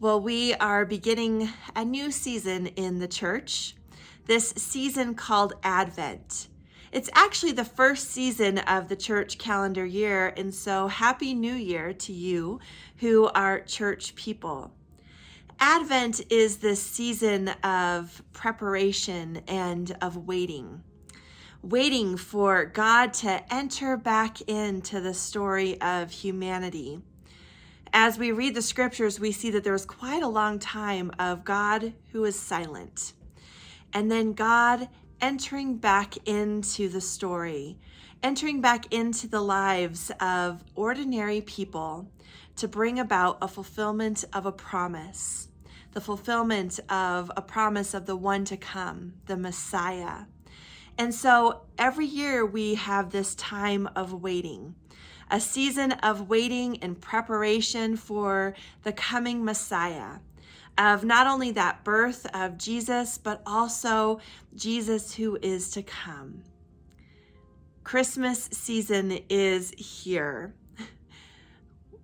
Well, we are beginning a new season in the church, this season called Advent. It's actually the first season of the church calendar year, and so Happy New Year to you who are church people. Advent is this season of preparation and of waiting for God to enter back into the story of humanity. As we read the scriptures, we see that there was quite a long time of God who is silent, and then God entering back into the story, entering back into the lives of ordinary people to bring about a fulfillment of a promise, the fulfillment of a promise of the one to come, the Messiah. And so every year we have this time of waiting, a season of waiting and preparation for the coming Messiah, of not only that birth of Jesus, but also Jesus who is to come. Christmas season is here.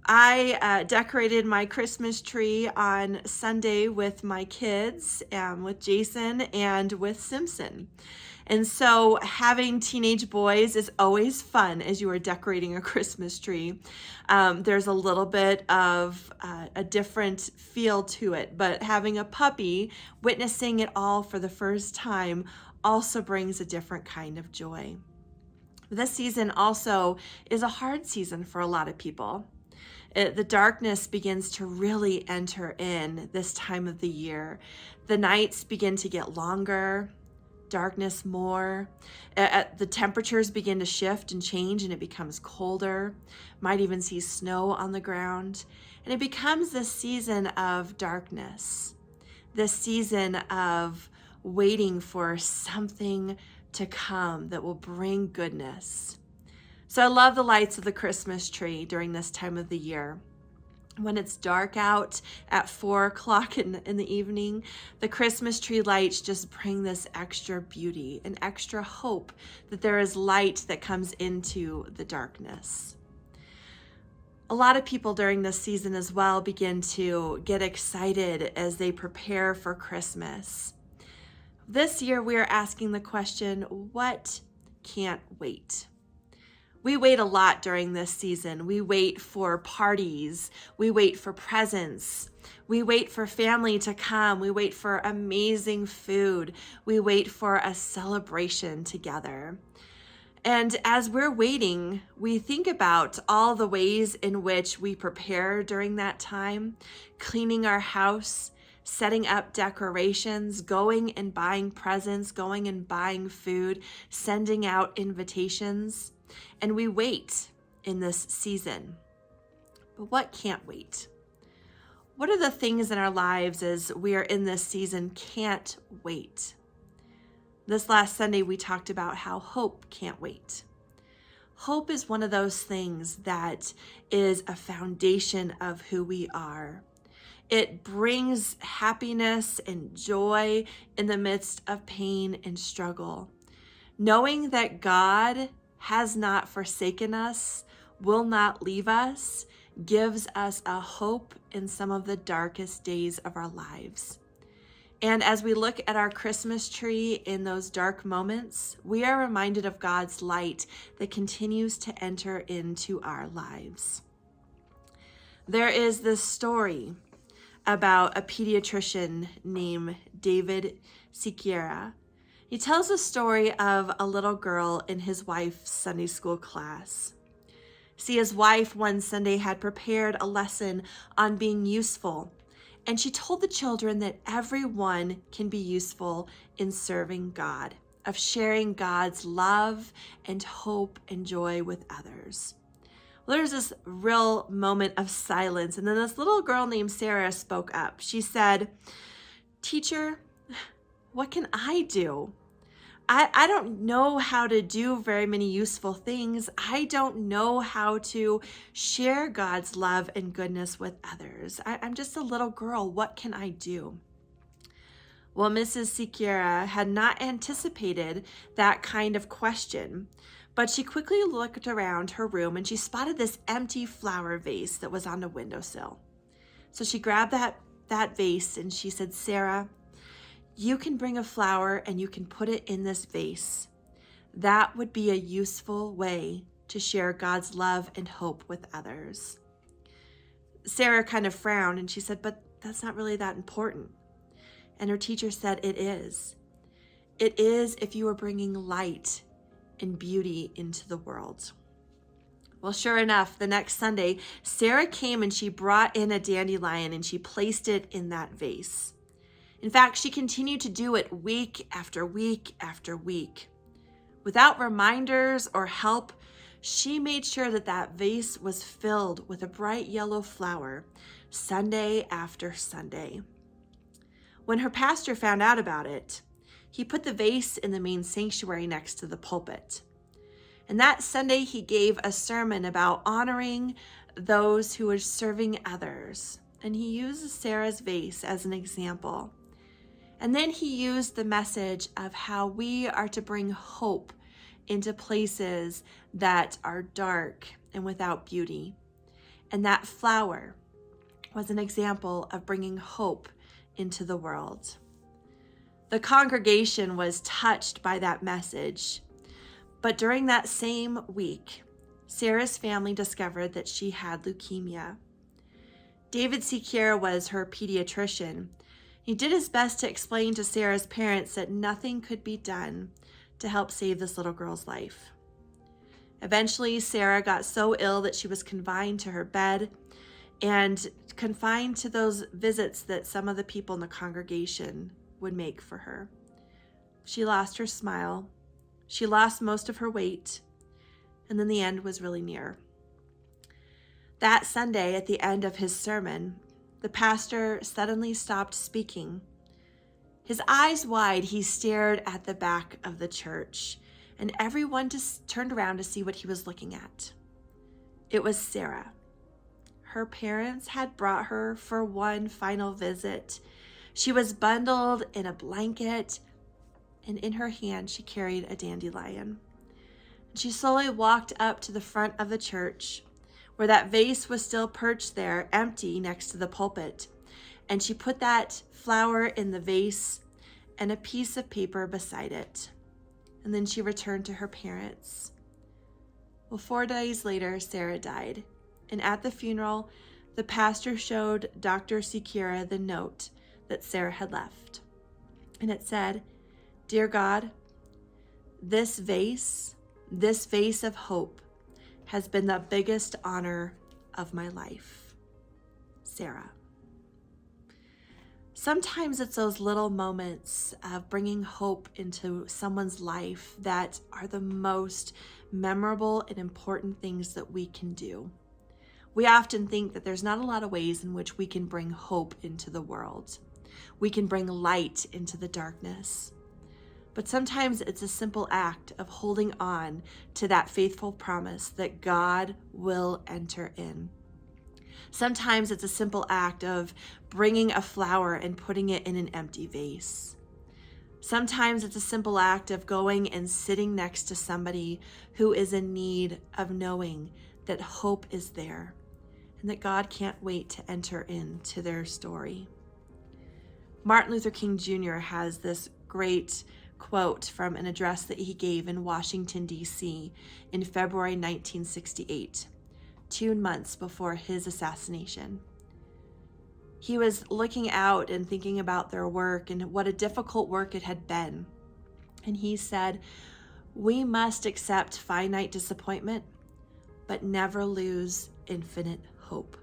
I decorated my Christmas tree on Sunday with my kids, with Jason and with Simpson. And so having teenage boys is always fun as you are decorating a Christmas tree. There's a little bit of a different feel to it, but having a puppy witnessing it all for the first time also brings a different kind of joy. This season also is a hard season for a lot of people. The darkness begins to really enter in this time of the year. The nights begin to get longer, darkness more. The temperatures begin to shift and change, and it becomes colder. Might even see snow on the ground. And it becomes this season of darkness, this season of waiting for something to come that will bring goodness. So I love the lights of the Christmas tree during this time of the year. When it's dark out at 4 o'clock in the evening, the Christmas tree lights just bring this extra beauty and extra hope that there is light that comes into the darkness. A lot of people during this season as well begin to get excited as they prepare for Christmas. This year we are asking the question, what can't wait? We wait a lot during this season. We wait for parties. We wait for presents. We wait for family to come. We wait for amazing food. We wait for a celebration together. And as we're waiting, we think about all the ways in which we prepare during that time, cleaning our house, setting up decorations, going and buying presents, going and buying food, sending out invitations. And we wait in this season. But what can't wait? What are the things in our lives as we are in this season can't wait? This last Sunday, we talked about how hope can't wait. Hope is one of those things that is a foundation of who we are. It brings happiness and joy in the midst of pain and struggle. Knowing that God has not forsaken us, will not leave us, gives us a hope in some of the darkest days of our lives. And as we look at our Christmas tree in those dark moments, we are reminded of God's light that continues to enter into our lives. There is this story about a pediatrician named David Siqueira. He tells a story of a little girl in his wife's Sunday school class. See, his wife one Sunday had prepared a lesson on being useful, and she told the children that everyone can be useful in serving God, of sharing God's love and hope and joy with others. Well, there's this real moment of silence, and then this little girl named Sarah spoke up. She said, "Teacher, what can I do? I don't know how to do very many useful things. I don't know how to share God's love and goodness with others. I'm just a little girl. What can I do?" Well, Mrs. Siqueira had not anticipated that kind of question, but she quickly looked around her room and she spotted this empty flower vase that was on the windowsill. So she grabbed that that vase and she said, Sarah, you can bring a flower and you can put it in this vase. That would be a useful way to share God's love and hope with others. Sarah kind of frowned and she said, but that's not really that important. And her teacher said, it is. It is if you are bringing light and beauty into the world. Well, sure enough, the next Sunday, Sarah came and she brought in a dandelion and she placed it in that vase. In fact, she continued to do it week after week after week. Without reminders or help, she made sure that that vase was filled with a bright yellow flower Sunday after Sunday. When her pastor found out about it, he put the vase in the main sanctuary next to the pulpit. And that Sunday, he gave a sermon about honoring those who are serving others. And he used Sarah's vase as an example. And then he used the message of how we are to bring hope into places that are dark and without beauty. And that flower was an example of bringing hope into the world. The congregation was touched by that message. But during that same week, Sarah's family discovered that she had leukemia. David Sekiera was her pediatrician. He did his best to explain to Sarah's parents that nothing could be done to help save this little girl's life. Eventually, Sarah got so ill that she was confined to her bed and confined to those visits that some of the people in the congregation would make for her. She lost her smile. She lost most of her weight, and then the end was really near. That Sunday, at the end of his sermon, the pastor suddenly stopped speaking. His eyes wide, he stared at the back of the church, and everyone just turned around to see what he was looking at. It was Sarah. Her parents had brought her for one final visit. She was bundled in a blanket, and in her hand she carried a dandelion. She slowly walked up to the front of the church, where that vase was still perched there, empty next to the pulpit. And she put that flower in the vase and a piece of paper beside it. And then she returned to her parents. Well, 4 days later, Sarah died. And at the funeral, the pastor showed Dr. Sekiera the note that Sarah had left. And it said, Dear God, this vase of hope has been the biggest honor of my life. Sarah. Sometimes it's those little moments of bringing hope into someone's life that are the most memorable and important things that we can do. We often think that there's not a lot of ways in which we can bring hope into the world. We can bring light into the darkness. But sometimes it's a simple act of holding on to that faithful promise that God will enter in. Sometimes it's a simple act of bringing a flower and putting it in an empty vase. Sometimes it's a simple act of going and sitting next to somebody who is in need of knowing that hope is there and that God can't wait to enter into their story. Martin Luther King Jr. has this great quote from an address that he gave in Washington, D.C. in February 1968, 2 months before his assassination. He was looking out and thinking about their work and what a difficult work it had been. And he said, "We must accept finite disappointment, but never lose infinite hope."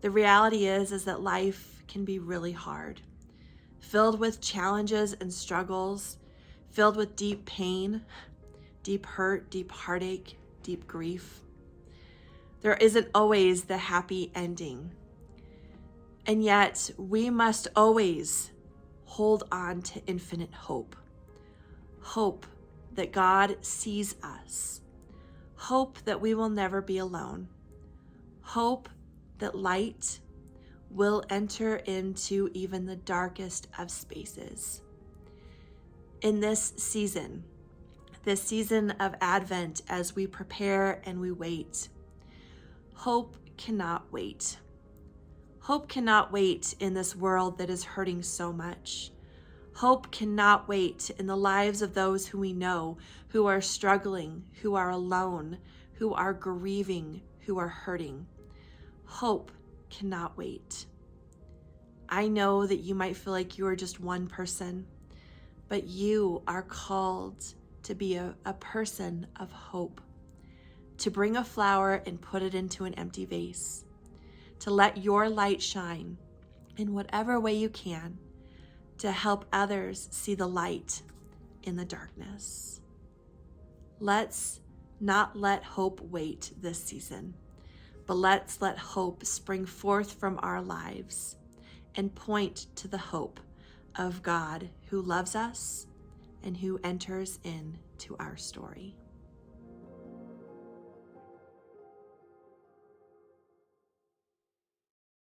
The reality is that life can be really hard, filled with challenges and struggles, filled with deep pain, deep hurt, deep heartache, deep grief. There isn't always the happy ending. And yet we must always hold on to infinite hope. Hope that God sees us. Hope that we will never be alone. Hope that light will enter into even the darkest of spaces. In this season of Advent, as we prepare and we wait, hope cannot wait. Hope cannot wait in this world that is hurting so much. Hope cannot wait in the lives of those who we know, who are struggling, who are alone, who are grieving, who are hurting. Hope cannot wait. I know that you might feel like you are just one person, but you are called to be a person of hope, to bring a flower and put it into an empty vase, to let your light shine in whatever way you can, to help others see the light in the darkness. Let's not let hope wait this season, but let's let hope spring forth from our lives and point to the hope of God who loves us and who enters into our story.